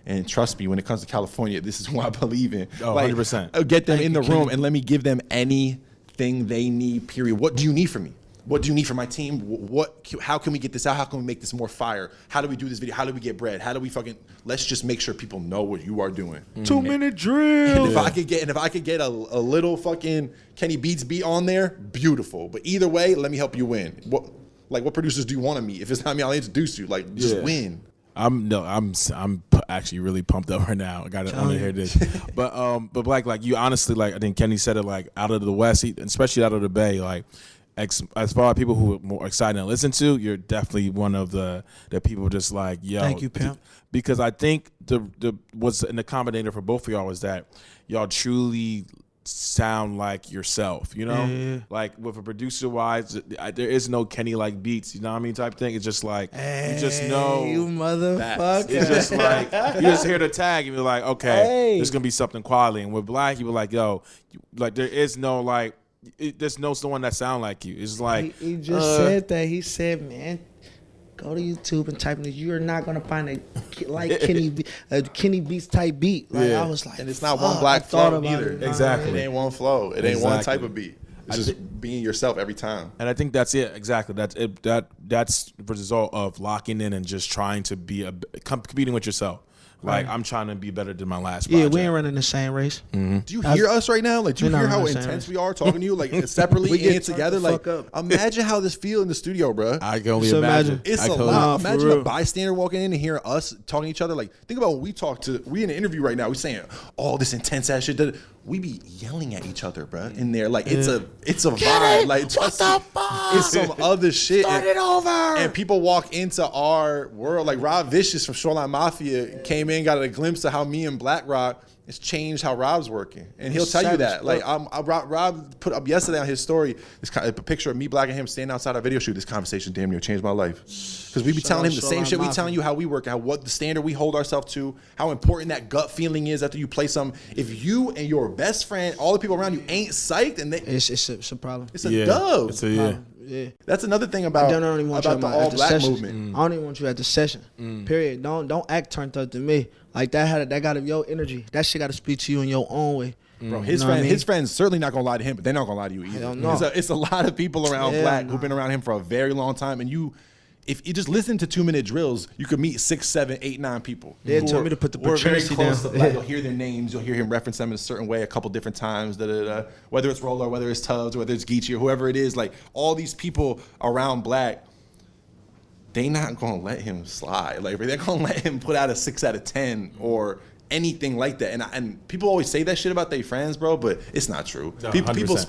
And trust me, when it comes to California, this is what I believe in. Oh, like, 100%. Get them in the room and let me give them anything they need, period. What do you need from me? What do you need from my team? How can we get this out? How can we make this more fire? How do we do this video? How do we get bread? How do we let's just make sure people know what you are doing. 2 Minute Drill. And if I could get a little fucking Kenny Beats beat on there, beautiful. But either way, let me help you win. What producers do you want to meet? If it's not me, I'll introduce you. Like, just win. I'm actually really pumped up right now. I got to hear this, but Black, like, you honestly, like, I think Kenny said it, like, out of the West, especially out of the Bay, like, as far as people who are more excited to listen to, you're definitely one of the people just like, yo. Thank you, pimp. Because I think what's in the combinator for both of y'all is that y'all truly sound like yourself, you know? Yeah. Like, with a producer wise, there is no Kenny like beats, you know what I mean, type thing. It's just like, you just know, you motherfucker. it's just like, you just hear the tag and you're like, okay, there's gonna be something quality. And with Black, you were like, yo, like, there is no, like, there's no someone that sound like you. It's like, he just said that. He said, man, go to YouTube and type in this. You're not gonna find a Kenny Beats type beat. Like, I was like, and it's not one Black flow either. Exactly. It ain't one flow. It ain't one type of beat. It's just being yourself every time. And I think that's it. Exactly. That's it. That's the result of locking in and just trying to be competing with yourself. Like, I'm trying to be better than my last project. Yeah, we ain't running the same race. Mm-hmm. Do you hear us right now? Like, do you hear how intense we are talking to you? Like, separately and together? Like, imagine how this feel in the studio, bro. I can only imagine. It's a lot. Imagine a bystander walking in and hearing us talking to each other. Like, think about when we in an interview right now. We saying all this intense ass shit. We be yelling at each other, bro. In there, like, it's a vibe. Like, what the fuck? It's some other shit. Start it over. And people walk into our world. Like, Rob Vicious from Shoreline Mafia came in, got a glimpse of how me and Black Rock, it's changed how Rob's working, and he'll tell you that. Like, Rob put up yesterday on his story a picture of me, Black, and him standing outside our video shoot. This conversation damn near changed my life, because we be telling him the same shit. We telling you how we work, what the standard we hold ourselves to, how important that gut feeling is after you play something. If you and your best friend, all the people around you, ain't psyched, and it's a problem. It's a dub. It's a That's another thing about the all Black movement. I don't even want you at the session. Period. Don't act turned up to me. Like, that got your energy. That shit got to speak to you in your own way. Bro, his friends certainly not gonna lie to him, but they're not gonna lie to you either. It's a lot of people around Black who've been around him for a very long time, and if you just listen to 2 Minute Drills, you could meet 6, 7, 8, 9 people. They told me to put the paternity down. Like, you'll hear their names, you'll hear him reference them in a certain way a couple different times. Whether it's Roller, whether it's Tubbs, whether it's Geechee, or whoever it is, like, all these people around Black, they not gonna let him slide. Like, they're gonna let him put out a 6 out of 10 or anything like that. And people always say that shit about their friends, bro, but it's not true. No, people's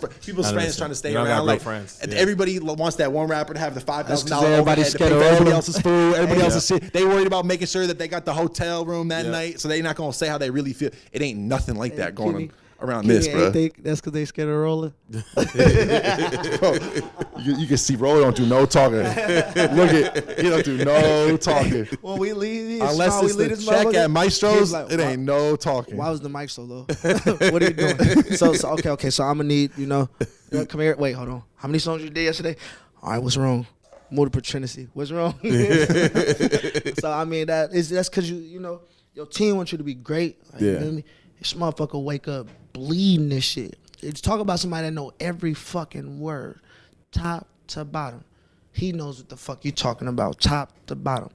friends trying to stay around. Like, everybody wants that one rapper to have the $5,000 overhead to pay for everybody else's food, everybody else's shit. They worried about making sure that they got the hotel room that night, so they not gonna say how they really feel. It ain't nothing like that going on around this, bro. That's because they scared of Roller. Bro, you can see Roller don't do no talking. He don't do no talking. When we leave, unless it's the check at Maestro's, like, it ain't no talking. Why was the mic so low? What are you doing? So okay. So I'm gonna need, come here. Wait, hold on. How many songs you did yesterday? All right, what's wrong? More to Trinity. What's wrong? So I mean, that's because your team wants you to be great. Like, you know what I mean? This motherfucker wake up bleeding this shit. It's talk about somebody that know every fucking word, top to bottom. He knows what the fuck you talking about, top to bottom.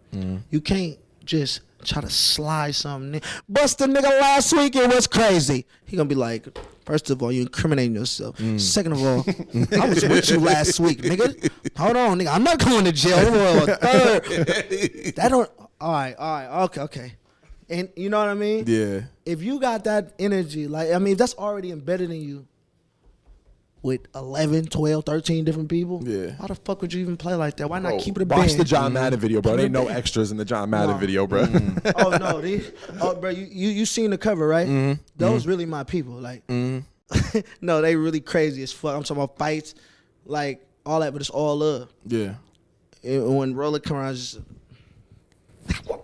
You can't just try to slide something in. Bust a nigga last week, it was crazy. He gonna be like, first of all, you incriminating yourself. Second of all, I was with you last week, nigga. Hold on, nigga. I'm not going to jail. Third. That don't. All right. Okay. And you know what I mean? Yeah. If you got that energy, like, I mean, if that's already embedded in you with 11, 12, 13 different people, why the fuck would you even play like that? Why not keep it a band? Watch the John Madden video, bro. There ain't no extras in the John Madden video, bro. Oh, no. Bro, you seen the cover, right? Those really my people. Like, no, they really crazy as fuck. I'm talking about fights, like, all that, but it's all love. Yeah. And when Roller come around, it's just... you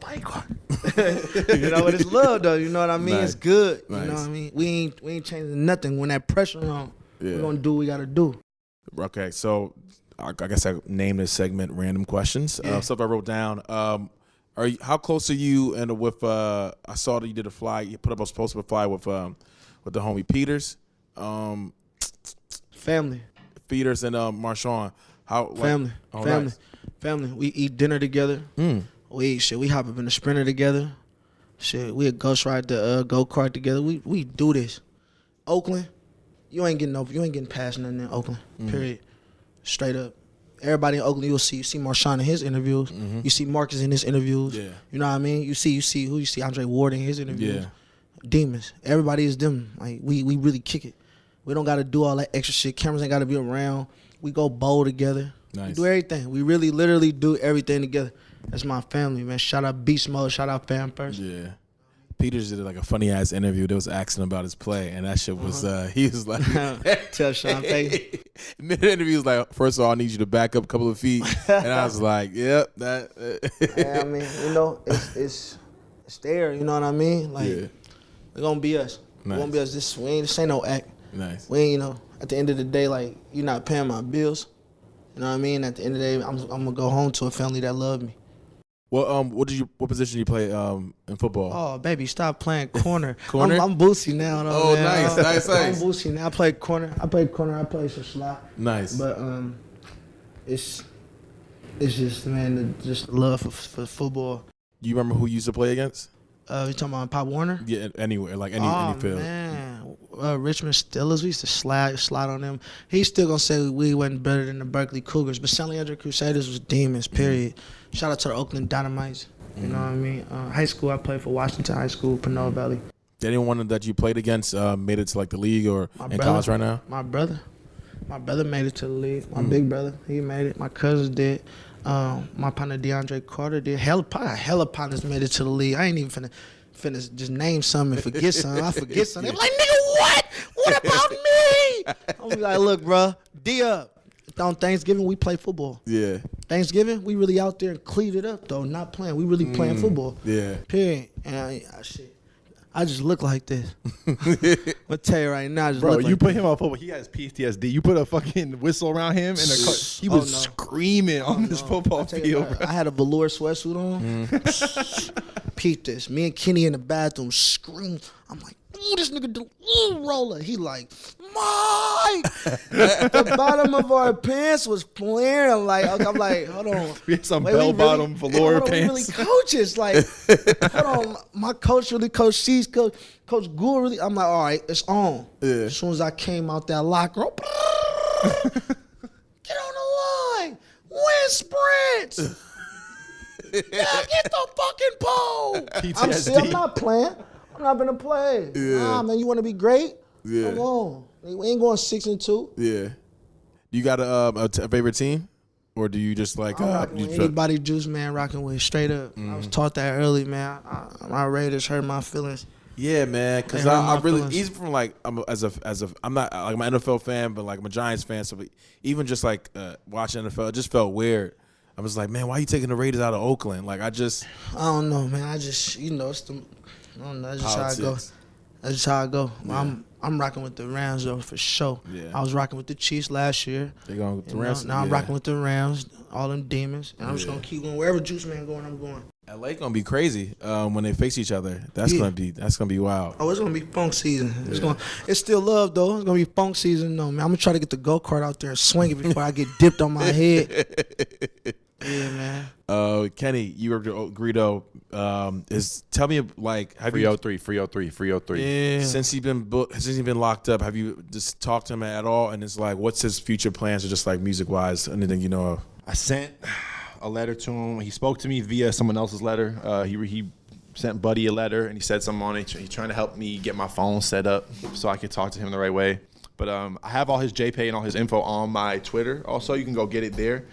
know, but it's love though. You know what I mean? Nice. It's good. Nice. You know what I mean? We ain't changing nothing. When that pressure on, we're gonna do what we gotta do. Okay, so I guess I named this segment "Random Questions." Stuff I wrote down. How close are you? And with I saw that you did a fly. You put up a post of a fly with the homie Peters. Family. Peters and Marshawn. Family. Nice. Family. We eat dinner together. We hop up in the Sprinter together. We ghost ride the go-kart together. We do this. Oakland, you ain't getting past nothing in Oakland. Period. Straight up. Everybody in Oakland, you see Marshawn in his interviews. You see Marcus in his interviews. Yeah. You know what I mean? You see who you see Andre Ward in his interviews. Yeah. Demons. Everybody is them. Like we really kick it. We don't gotta do all that extra shit. Cameras ain't gotta be around. We go bowl together. Nice. We do everything. We really literally do everything together. That's my family, man. Shout out Beast Mode. Shout out Fam First. Yeah. Peters did like a funny ass interview. That was asking about his play, and that shit was he was like, "Tell Sean Payton." Mid interview was like, "First of all, I need you to back up a couple of feet," and I was like, "Yep, that." Yeah, I mean, you know, it's there. You know what I mean? Like, we're gonna be us. Nice. We're gonna be us. This ain't no act. Nice. We ain't, you know, at the end of the day, like, you're not paying my bills. You know what I mean? At the end of the day, I'm gonna go home to a family that love me. Well, what position do you play in football? Oh, baby, stop playing corner. Corner? I'm Boosie now. Though, oh, man. nice. I'm Boosie now. I play corner. I play some slot. Nice. But it's just, man, just love for football. Do you remember who you used to play against? You talking about Pop Warner? Yeah, anywhere, like any field. Man, Richmond Steelers, we used to slide on them. He's still gonna say we wasn't better than the Berkeley Cougars, but San Leandro Crusaders was demons. Period. Shout out to the Oakland Dynamites. You know what I mean? High school, I played for Washington High School, Pinole Valley. Did anyone that you played against made it to like the league or in college right now? My brother made it to the league. My big brother, he made it. My cousins did. My partner DeAndre Carter did. Hella partners made it to the league. I ain't even finna just name some and forget some. I forget some. They be like, nigga, what? What about me? I'm like, look, bro, D up. On Thanksgiving, we play football. Yeah. Thanksgiving, we really out there and cleat it up, though. Not playing. We really playing football. Yeah. Period. And I just look like this. I'll tell you right now. Bro, you put him on football. He has PTSD. You put a fucking whistle around him, and he was screaming on this football field. Bro. I had a velour sweatsuit on. Peep this. Me and Kenny in the bathroom scream. I'm like, ooh, this nigga do roller. He like, Mike. The bottom of our pants was flaring. Like, I'm like, hold on. We had some bell-bottom velour pants. We really coaches. Like, hold on. My coach really coach C's coach Gould really. I'm like, all right, it's on. Yeah. As soon as I came out that locker room, get on the line. Win sprints. Yeah, get the fucking pole. PTSD. I'm not playing. I'm not gonna play. Yeah. Nah, man, you want to be great? Yeah. Come on. We ain't going 6-2. Yeah. You got a favorite team, or do you just like anybody? Juice Man rocking with straight up. I was taught that early, man. My Raiders hurt my feelings. Yeah, man, because I really, even from like I'm not like I'm an NFL fan, but like I'm a Giants fan. So even just like watching NFL, it just felt weird. I was like, man, why are you taking the Raiders out of Oakland? Like I don't know, man. I just it's the. I don't know. That's just how I go. That's just how I go. Yeah. I'm rocking with the Rams though for sure. Yeah. I was rocking with the Chiefs last year. They going with the Rams. Now I'm rocking with the Rams, all them demons, and I'm just gonna keep going wherever Juice Man going. I'm going. LA gonna be crazy when they face each other. That's gonna be wild. Oh, it's gonna be funk season. It's still love though. It's gonna be funk season though, man. I'm gonna try to get the go-kart out there and swing it before I get dipped on my head. Yeah, man. Kenny, you were Greedo. Tell me, like, have free you 03. Yeah. Since he's been locked up, have you just talked to him at all? And it's like, what's his future plans, or just like music wise, anything you know of? I sent a letter to him. He spoke to me via someone else's letter. He sent Buddy a letter, and he said something on it. He's trying to help me get my phone set up so I could talk to him the right way. But I have all his JPEG and all his info on my Twitter. Also, you can go get it there.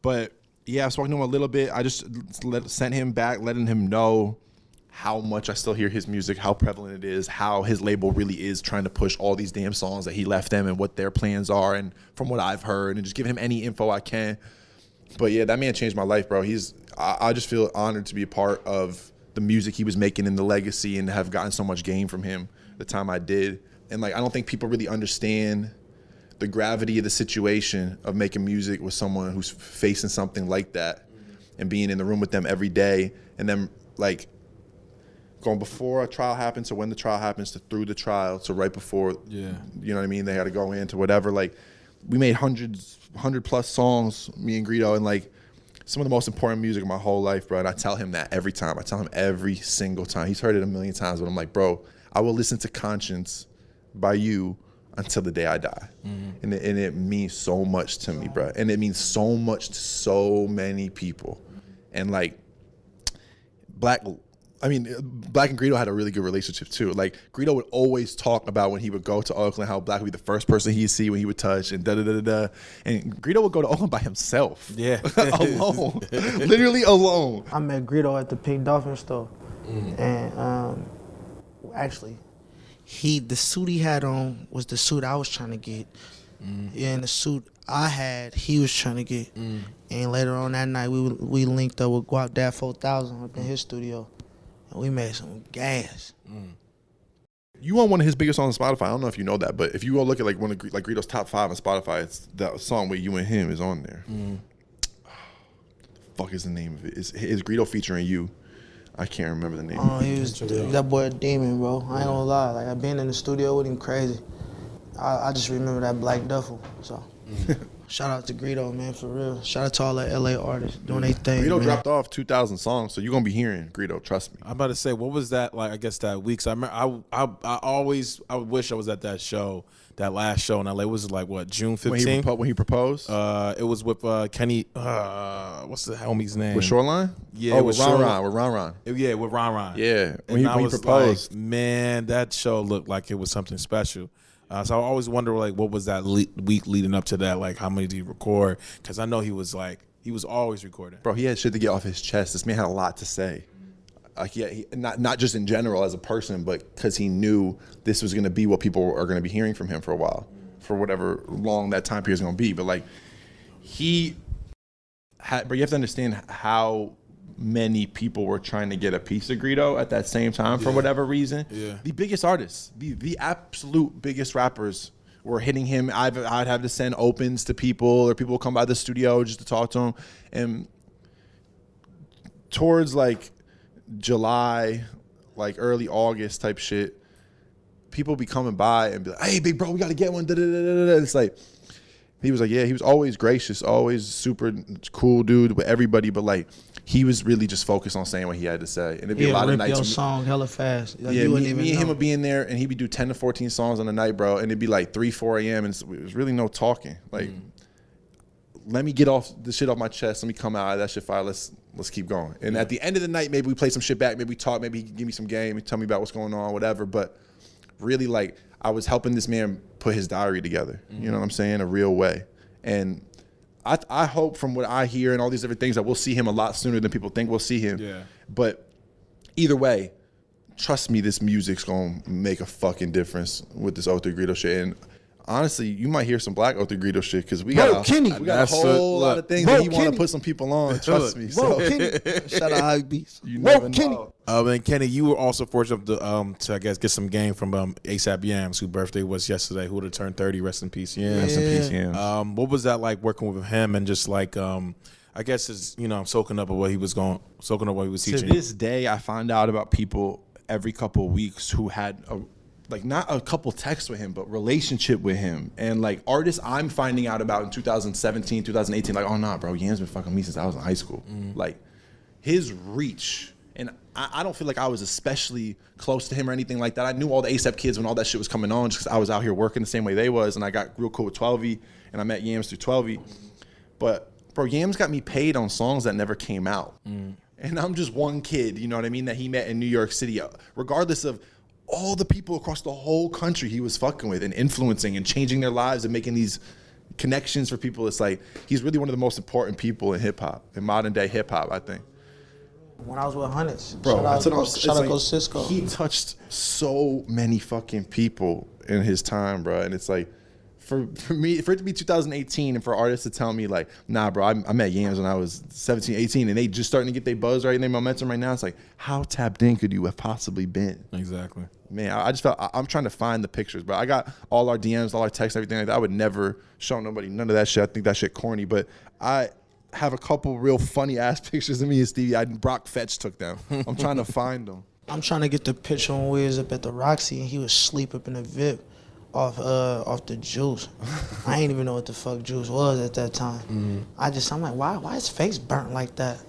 But yeah, I've spoken to him a little bit. I just sent him back, letting him know how much I still hear his music, how prevalent it is, how his label really is trying to push all these damn songs that he left them, and what their plans are, and from what I've heard, and just giving him any info I can. But yeah, that man changed my life, bro. I just feel honored to be a part of the music he was making and the legacy, and have gotten so much gain from him the time I did. And like, I don't think people really understand the gravity of the situation of making music with someone who's facing something like that, and being in the room with them every day, and then like going before a trial happens to when the trial happens to through the trial to right before, you know what I mean? They had to go into whatever. Like, we made 100+ songs, me and Greedo, and like some of the most important music of my whole life, bro. And I tell him that every time. I tell him every single time. He's heard it a million times, but I'm like, bro, I will listen to Conscience by you until the day I die. And it means so much to me, bro. And it means so much to so many people. And like, Black and Greedo had a really good relationship too. Like, Greedo would always talk about when he would go to Oakland, how Black would be the first person he'd see when he would touch, and da-da-da-da-da. And Greedo would go to Oakland by himself. Yeah. Alone. Literally alone. I met Greedo at the Pink Dolphin store. And actually, the suit he had on was the suit I was trying to get. Yeah, and the suit I had, he was trying to get. And later on that night, we linked up with Guap Dad 4000 up in his studio, and we made some gas. You on one of his biggest songs on Spotify. I don't know if you know that, but if you go look at like one of Greedo's top 5 on Spotify, it's that song with you and him is on there. The fuck is the name of it? Is Greedo featuring you? I can't remember the name. Oh, he was that boy a demon, bro. I ain't gonna lie. Like, I've been in the studio with him crazy. I just remember that black duffel. So, shout out to Greedo, man, for real. Shout out to all the LA artists doing their thing. Greedo man. dropped off 2,000 songs, so you're gonna be hearing Greedo. Trust me. I'm about to say, what was that like? I guess that week. So I wish I was at that show, that last show in LA. It was like what, June 15th? When he proposed? It was with Kenny. What's the homie's name? With Shoreline? Yeah, with Ron. With Ron. Yeah, with Ron. Yeah, when he proposed. Like, man, that show looked like it was something special. So I always wonder, like, what was that week leading up to that? Like, how many did he record? Because I know he was always recording. Bro, he had shit to get off his chest. This man had a lot to say. Like, yeah, not just in general as a person, but because he knew this was going to be what people are going to be hearing from him for a while, for whatever long that time period is going to be. But like, but you have to understand how many people were trying to get a piece of Greedo at that same time for whatever reason. Yeah. The biggest artists, the absolute biggest rappers were hitting him. I'd have to send opens to people, or people would come by the studio just to talk to him. And towards like July, like early August type shit, people be coming by and be like, "Hey, big bro, we got to get one." It's like, he was like, yeah, he was always gracious, always super cool dude with everybody, but like, he was really just focused on saying what he had to say. And it'd be a lot of nights. Your song hella fast. Like, yeah, me and him would be in there, and he'd be do 10 to 14 songs on the night, bro. And it'd be like 3, 4 a.m. and it was really no talking. Like, let me get off the shit off my chest. Let me come out of that shit fire. Let's keep going. And at the end of the night, maybe we play some shit back. Maybe we talk. Maybe he can give me some game and tell me about what's going on, whatever. But really, like, I was helping this man put his diary together. You know what I'm saying? A real way. And I hope, from what I hear and all these different things, that we'll see him a lot sooner than people think we'll see him. Yeah. But either way, trust me, this music's gonna make a fucking difference with this 03 Greedo shit. And honestly, you might hear some Black 03 Greedo shit, because we got a whole lot of things that he want to put some people on. Trust me. So. Shout out HYPEBEAST. You never know. And Kenny, you were also fortunate to I guess get some game from ASAP Yams, whose birthday was yesterday, who would have turned 30. Rest in peace, Yams. Rest in peace, Yams. What was that like working with him, and just like I guess it's, you know, soaking up of what he was teaching. To this day, I find out about people every couple of weeks who had not a couple texts with him, but relationship with him. And like artists I'm finding out about in 2017, 2018, like, oh nah, bro, Yam's been fucking me since I was in high school. Like his reach, and I don't feel like I was especially close to him or anything like that. I knew all the ASAP kids when all that shit was coming on, just because I was out here working the same way they was, and I got real cool with 12E, and I met Yams through 12E. But bro, Yams got me paid on songs that never came out. And I'm just one kid, you know what I mean, that he met in New York City, regardless of all the people across the whole country he was fucking with and influencing and changing their lives and making these connections for people. It's like, he's really one of the most important people in hip hop, in modern day hip hop, I think. When I was with Hunters, Bro, shout out Cisco. He touched so many fucking people in his time, bro. And it's like, for me, for it to be 2018 and for artists to tell me like, nah, bro, I met Yams when I was 17, 18, and they just starting to get their buzz right and their momentum right now. It's like, how tapped in could you have possibly been? Exactly. Man, I just felt, I'm trying to find the pictures, bro. I got all our DMs, all our texts, everything like that. I would never show nobody none of that shit. I think that shit corny, but I have a couple real funny ass pictures of me and Stevie. Brock Fetch took them. I'm trying to find them. I'm trying to get the picture when we was up at the Roxy and he was asleep up in the VIP off the juice. I ain't even know what the fuck juice was at that time. I'm like, why his face burnt like that?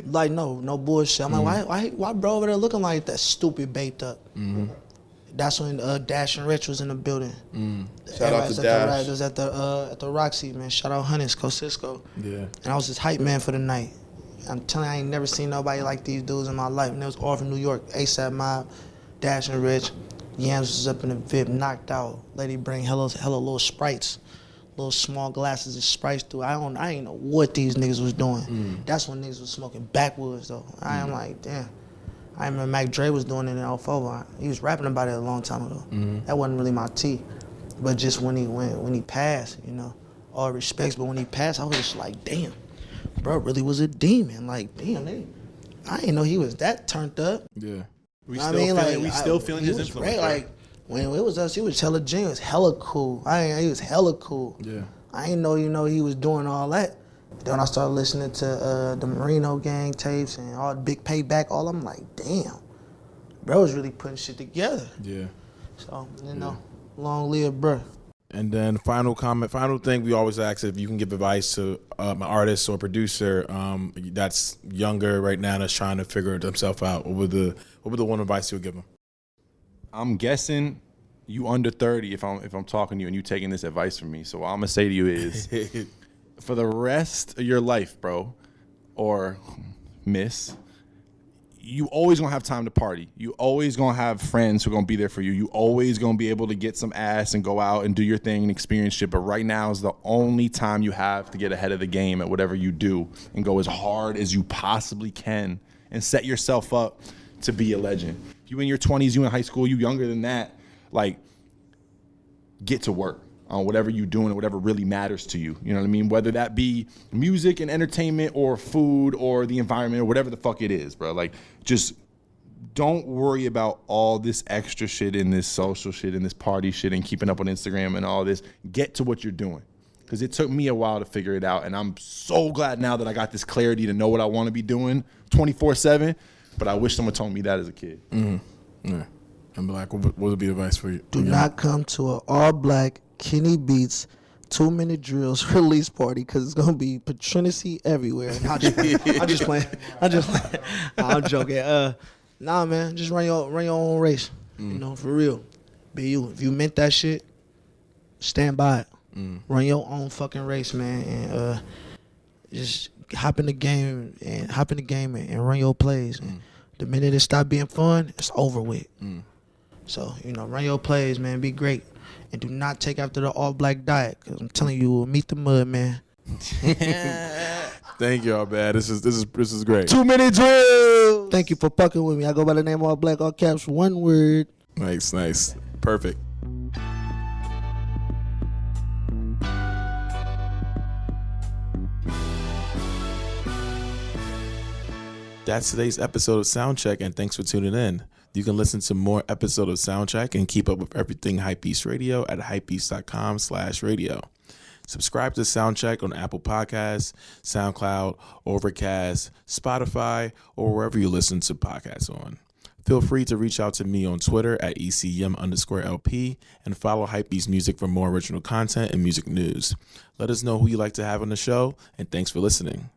Like no bullshit. I'm like, why bro over there looking like that, stupid baked up? That's when Dash and Rich was in the building. Shout out to Dash. It was at the Roxy, man. Shout out Hunters, Cisco. Yeah. And I was his hype man for the night. I'm telling you, I ain't never seen nobody like these dudes in my life. And it was all from New York. ASAP Mob, Dash and Rich. Yams was up in the VIP, knocked out. Lady bring hella little Sprites, little small glasses of Sprites through. I ain't know what these niggas was doing. That's when niggas was smoking backwoods though. I'm like, damn. I remember Mac Dre was doing it in 04. He was rapping about it a long time ago. That wasn't really my tea. But just when he passed, you know, all respects. But when he passed, I was just like, damn, bro, really was a demon. Like, damn, I didn't know he was that turned up. Yeah. We still feeling his influence. Like when it was us, he was hella genius, hella cool. He was hella cool. Yeah. I didn't know, he was doing all that. Then when I started listening to the Marino Gang tapes and all the Big Payback, I'm like, damn, bro was really putting shit together. Yeah. So, long live bro. And then final thing we always ask if you can give advice to an artist or producer that's younger right now that's trying to figure themselves out. What would the one advice you would give them? I'm guessing you under 30 if I'm talking to you and you taking this advice from me. So what I'm gonna say to you is, for the rest of your life, bro, or miss, you always gonna have time to party. You always gonna have friends who are gonna be there for you. You always gonna be able to get some ass and go out and do your thing and experience shit. But right now is the only time you have to get ahead of the game at whatever you do and go as hard as you possibly can and set yourself up to be a legend. If you in your 20s, you in high school, you younger than that, like, get to work on whatever you're doing and whatever really matters to you. You know what I mean? Whether that be music and entertainment or food or the environment or whatever the fuck it is, bro. Like, just don't worry about all this extra shit and this social shit and this party shit and keeping up on Instagram and all this. Get to what you're doing. Because it took me a while to figure it out. And I'm so glad now that I got this clarity to know what I want to be doing 24/7. But I wish someone told me that as a kid. Yeah. And Black, what would be advice for you? Do not come to an all-black Kenny Beats 2-minute drills release party because it's gonna be patrinacy everywhere. I'm just playing. I'm joking. Nah, man, just run your own race. You know, for real. Be you. If you meant that shit, stand by it. Run your own fucking race, man, and just hop in the game and run your plays. The minute it stop being fun, it's over with. So, run your plays, man. Be great. And do not take after the all-black diet, because I'm telling you, will meet the mud, man. Thank y'all, man. This is great. 2-minute drill. Thank you for fucking with me. I go by the name All Black, all caps, one word. Nice. Perfect. That's today's episode of Soundcheck, and thanks for tuning in. You can listen to more episodes of Soundcheck and keep up with everything HYPEBEAST Radio at hypebeast.com/radio. Subscribe to Soundcheck on Apple Podcasts, SoundCloud, Overcast, Spotify, or wherever you listen to podcasts on. Feel free to reach out to me on Twitter at ECM_LP and follow Hypebeast Music for more original content and music news. Let us know who you'd like to have on the show, and thanks for listening.